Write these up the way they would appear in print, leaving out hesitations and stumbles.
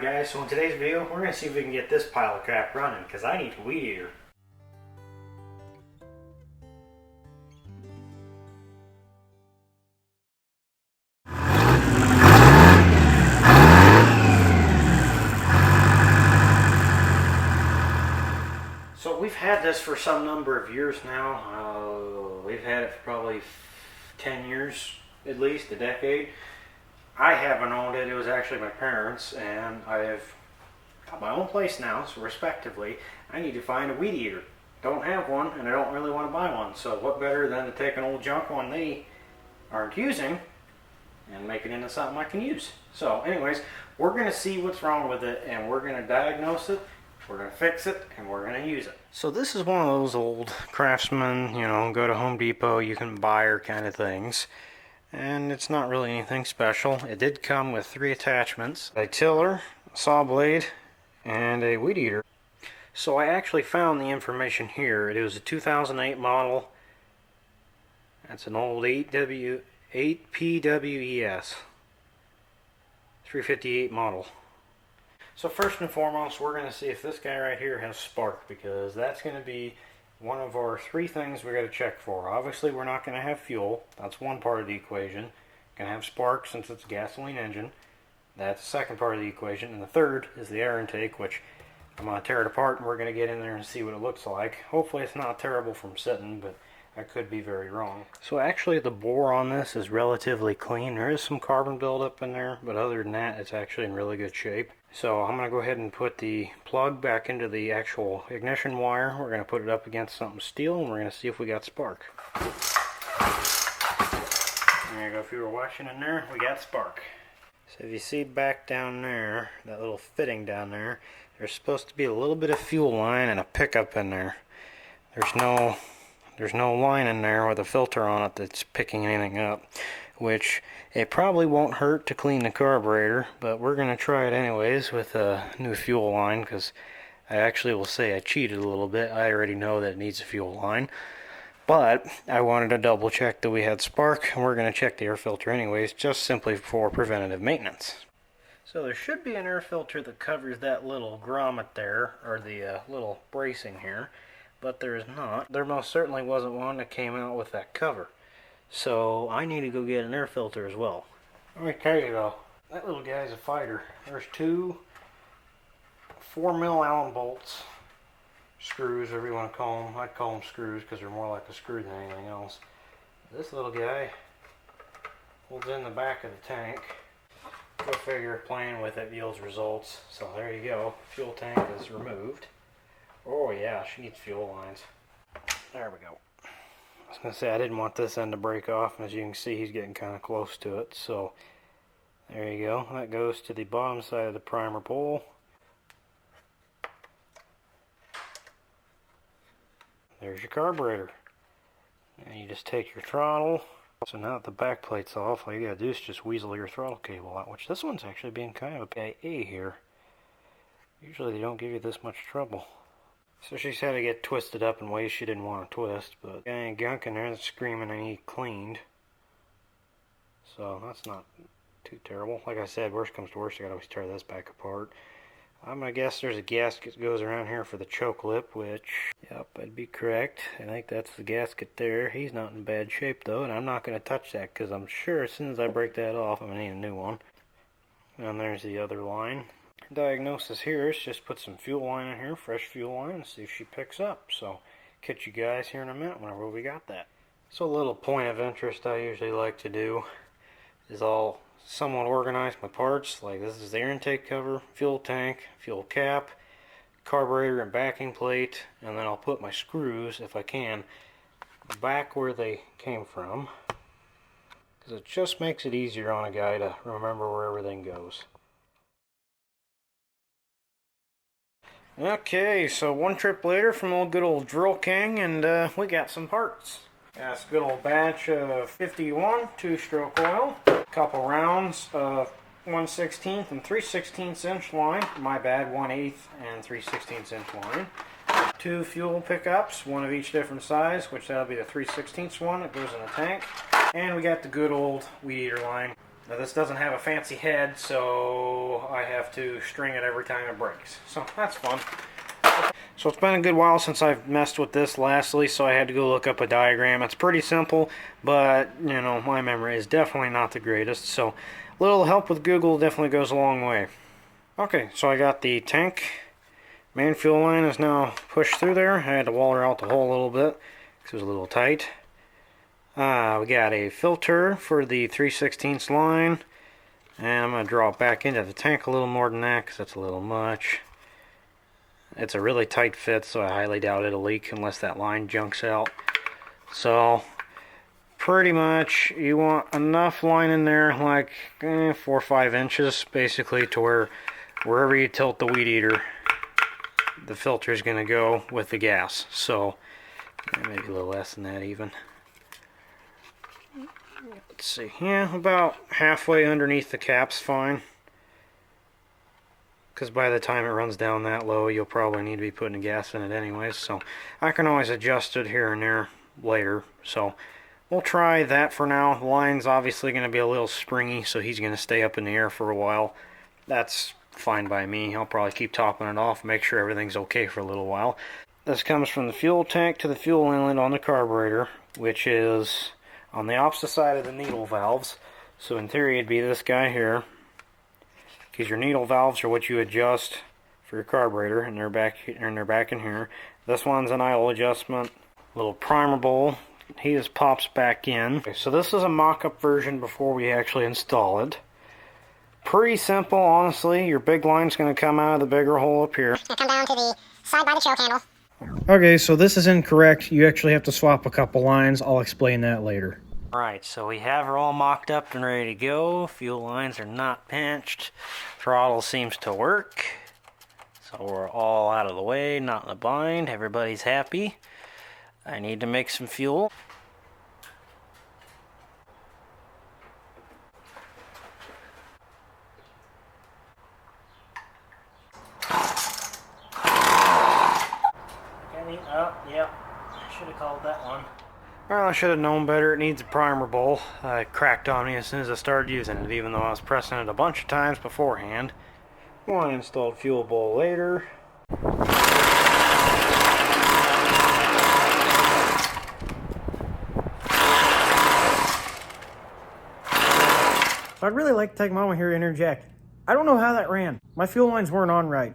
guys, so in today's video we're going to see if we can get this pile of crap running because I need a weed eater. So we've had this for some number of years now. We've had it for probably 10 years, at least a decade. I haven't owned it. It was actually my parents, and I've got my own place now, so respectively, I need to find a weed eater. Don't have one, and I don't really want to buy one, so what better than to take an old junk one they aren't using and make it into something I can use. So anyways, we're going to see what's wrong with it, and we're going to diagnose it, we're going to fix it, and we're going to use it. So this is one of those old Craftsman, go to Home Depot, you can buy her kind of things. And it's not really anything special. It did come with 3 attachments: a tiller, a saw blade, and a weed eater. So I actually found the information here. It was a 2008 model. That's an old 8PWES 358 model. So first and foremost, we're going to see if this guy right here has spark, because that's going to be one of our 3 things we got to check for. Obviously, we're not going to have fuel. That's one part of the equation. Going to have spark since it's a gasoline engine. That's the second part of the equation. And the third is the air intake, which I'm going to tear it apart and we're going to get in there and see what it looks like. Hopefully it's not terrible from sitting, but I could be very wrong. So actually the bore on this is relatively clean. There is some carbon buildup in there, but other than that, it's actually in really good shape. So I'm going to go ahead and put the plug back into the actual ignition wire. We're going to put it up against something steel, and we're going to see if we got spark. There you go. If you were watching in there, we got spark. So if you see back down there, that little fitting down there, there's supposed to be a little bit of fuel line and a pickup in there. There's no line in there with a filter on it that's picking anything up, which it probably won't hurt to clean the carburetor, but we're going to try it anyways with a new fuel line, because I actually will say I cheated a little bit. I already know that it needs a fuel line, but I wanted to double check that we had spark, and we're going to check the air filter anyways, just simply for preventative maintenance. So there should be an air filter that covers that little grommet there, or the little bracing here, but there is not. There most certainly wasn't one that came out with that cover. So I need to go get an air filter as well. Let me tell you though, that little guy's a fighter. There's 2 4mm Allen bolts, screws, whatever you want to call them. I'd call them screws because they're more like a screw than anything else. This little guy holds in the back of the tank. Go figure, playing with it yields results. So there you go, fuel tank is removed. Oh yeah, she needs fuel lines. There we go. I was going to say, I didn't want this end to break off, and as you can see, he's getting kind of close to it. So there you go. That goes to the bottom side of the primer bowl. There's your carburetor. And you just take your throttle. So now that the back plate's off, all you got to do is just weasel your throttle cable out, which this one's actually being kind of a PA here. Usually they don't give you this much trouble. So she's had to get twisted up in ways she didn't want to twist, but got any gunk in there that's screaming I need cleaned. So that's not too terrible. Like I said, worst comes to worst, I gotta always tear this back apart. I'm gonna guess there's a gasket that goes around here for the choke lip, which, yep, I'd be correct. I think that's the gasket there. He's not in bad shape though, and I'm not gonna touch that because I'm sure as soon as I break that off, I'm gonna need a new one. And there's the other line. Diagnosis here is just put some fuel line in here, fresh fuel line, and see if she picks up. So catch you guys here in a minute whenever we got that. So a little point of interest I usually like to do is I'll somewhat organize my parts. Like this is the air intake cover, fuel tank, fuel cap, carburetor and backing plate, and then I'll put my screws, if I can, back where they came from, because it just makes it easier on a guy to remember where everything goes. Okay, so one trip later from old good old Drill King, and we got some parts. That's a good old batch of 51 2-stroke oil, a couple rounds of 1/16 and 3/16 inch line, my bad, 1/8 and 3/16 inch line. 2 fuel pickups, one of each different size, which that'll be the 3/16 one that goes in the tank. And we got the good old Weedeater line. Now this doesn't have a fancy head, so I have to string it every time it breaks. So that's fun. So it's been a good while since I've messed with this lastly, so I had to go look up a diagram. It's pretty simple, but you know, my memory is definitely not the greatest, so a little help with Google definitely goes a long way. Okay, so I got the tank. Main fuel line is now pushed through there. I had to waller out the hole a little bit because it was a little tight. We got a filter for the 3/16 line, and I'm going to draw it back into the tank a little more than that because that's a little much. It's a really tight fit, so I highly doubt it'll leak unless that line junks out. So pretty much you want enough line in there, like 4 or 5 inches, basically, to where wherever you tilt the Weedeater, the filter is going to go with the gas. So maybe a little less than that even. Let's see, yeah, about halfway underneath the cap's fine. Because by the time it runs down that low, you'll probably need to be putting gas in it anyways. So I can always adjust it here and there later. So we'll try that for now. The line's obviously going to be a little springy, so he's going to stay up in the air for a while. That's fine by me. I'll probably keep topping it off, make sure everything's okay for a little while. This comes from the fuel tank to the fuel inlet on the carburetor, which is on the opposite side of the needle valves. So in theory it'd be this guy here, because your needle valves are what you adjust for your carburetor, and they're back in here. This one's an idle adjustment. Little primer bowl. He just pops back in. Okay, so this is a mock-up version before we actually install it. Pretty simple, honestly. Your big line's going to come out of the bigger hole up here. It's going to come down to the side by the choke handle. Okay, so this is incorrect. You actually have to swap a couple lines. I'll explain that later. Alright, so we have her all mocked up and ready to go. Fuel lines are not pinched. Throttle seems to work. So we're all out of the way, not in a bind. Everybody's happy. I need to make some fuel. Yep, I should have called that one. Well, I should have known better. It needs a primer bowl. It cracked on me as soon as I started using it, even though I was pressing it a bunch of times beforehand. Well, I installed fuel bowl later. So I'd really like to take a moment here to interject. I don't know how that ran. My fuel lines weren't on right.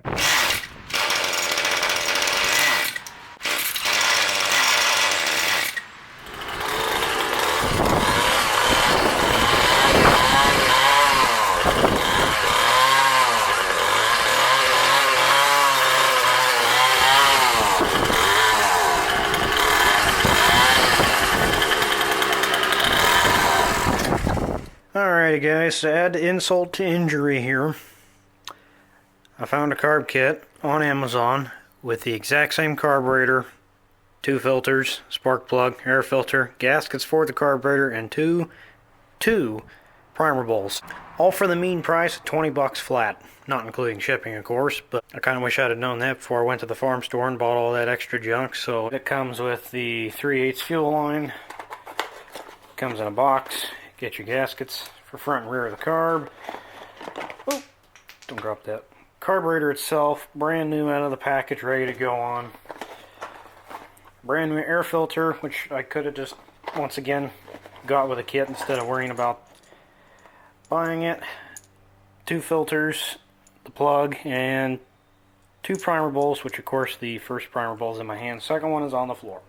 Alrighty guys, to add insult to injury here, I found a carb kit on Amazon with the exact same carburetor, 2 filters, spark plug, air filter, gaskets for the carburetor, and two primer bowls. All for the mean price of 20 bucks flat, not including shipping of course, but I kind of wish I'd have known that before I went to the farm store and bought all that extra junk. So it comes with the 3/8 fuel line, comes in a box. Get your gaskets for front and rear of the carb. Oh, don't drop that. Carburetor itself, brand new out of the package, ready to go on. Brand new air filter, which I could have just, once again, got with a kit instead of worrying about buying it. 2 filters, the plug, and 2 primer bowls, which of course the first primer bowl is in my hand. Second one is on the floor.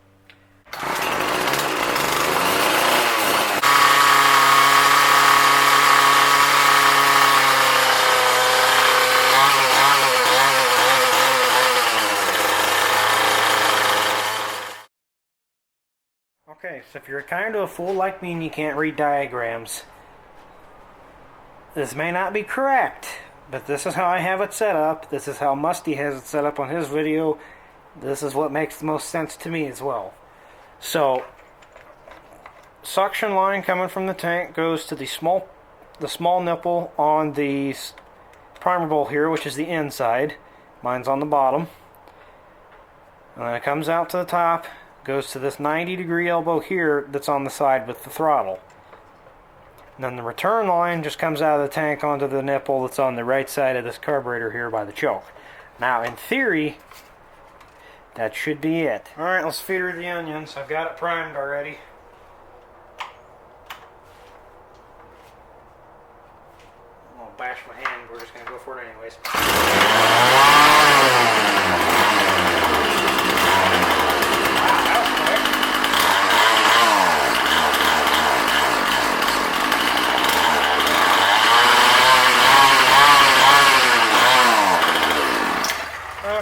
Okay, so if you're kind of a fool like me and you can't read diagrams, this may not be correct, but this is how I have it set up. This is how Musty has it set up on his video. This is what makes the most sense to me as well. So, suction line coming from the tank goes to the small nipple on the primer bowl here, which is the inside. Mine's on the bottom. And then it comes out to the top, goes to this 90-degree elbow here that's on the side with the throttle. And then the return line just comes out of the tank onto the nipple that's on the right side of this carburetor here by the choke. Now, in theory, that should be it. Alright, let's feed her the onions. I've got it primed already. I'm gonna bash my hand, we're just gonna go for it anyways.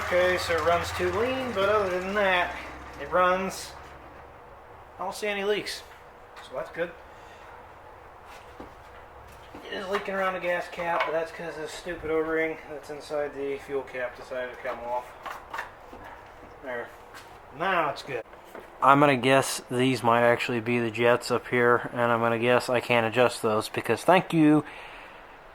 Okay, so it runs too lean, but other than that, it runs. I don't see any leaks, so that's good. It is leaking around the gas cap, but that's because of the stupid O-ring that's inside the fuel cap decided to come off. There. Now it's good. I'm going to guess these might actually be the jets up here, and I'm going to guess I can't adjust those because thank you,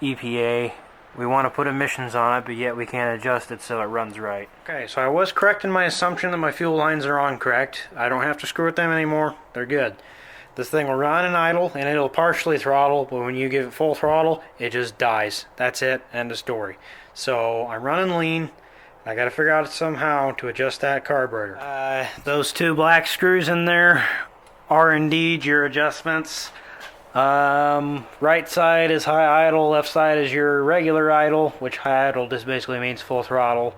EPA. We want to put emissions on it, but yet we can't adjust it so it runs right. Okay, so I was correct in my assumption that my fuel lines are on correct. I don't have to screw with them anymore. They're good. This thing will run and idle, and it'll partially throttle, but when you give it full throttle, it just dies. That's it, end of story. So I'm running lean. I got to figure out somehow to adjust that carburetor. Those two black screws in there are indeed your adjustments. Right side is high idle, left side is your regular idle, which high idle just basically means full throttle,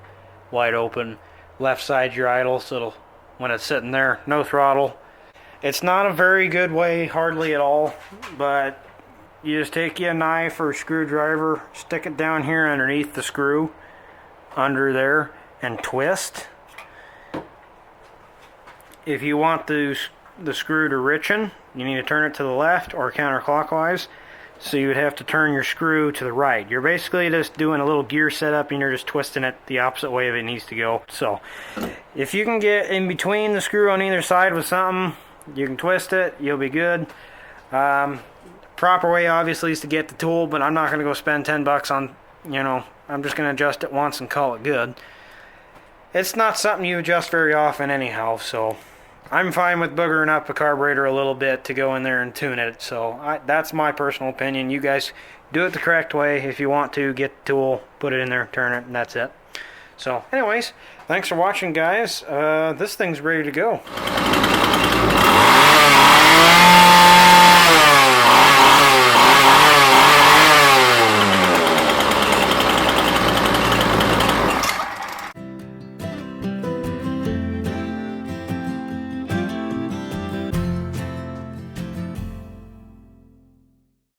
wide open. Left side's your idle, so it'll, when it's sitting there, no throttle. It's not a very good way, hardly at all, but you just take you a knife or a screwdriver, stick it down here underneath the screw, under there, and twist. If you want the screw to richen, you need to turn it to the left or counterclockwise, so you would have to turn your screw to the right. You're basically just doing a little gear setup and you're just twisting it the opposite way it needs to go. So if you can get in between the screw on either side with something, you can twist it, you'll be good. Proper way obviously is to get the tool, but I'm not going to go spend 10 bucks on, you know, I'm just going to adjust it once and call it good. It's not something you adjust very often anyhow, so I'm fine with boogering up a carburetor a little bit to go in there and tune it. So that's my personal opinion. You guys do it the correct way. If you want to, get the tool, put it in there, turn it, and that's it. So anyways, thanks for watching, guys. This thing's ready to go.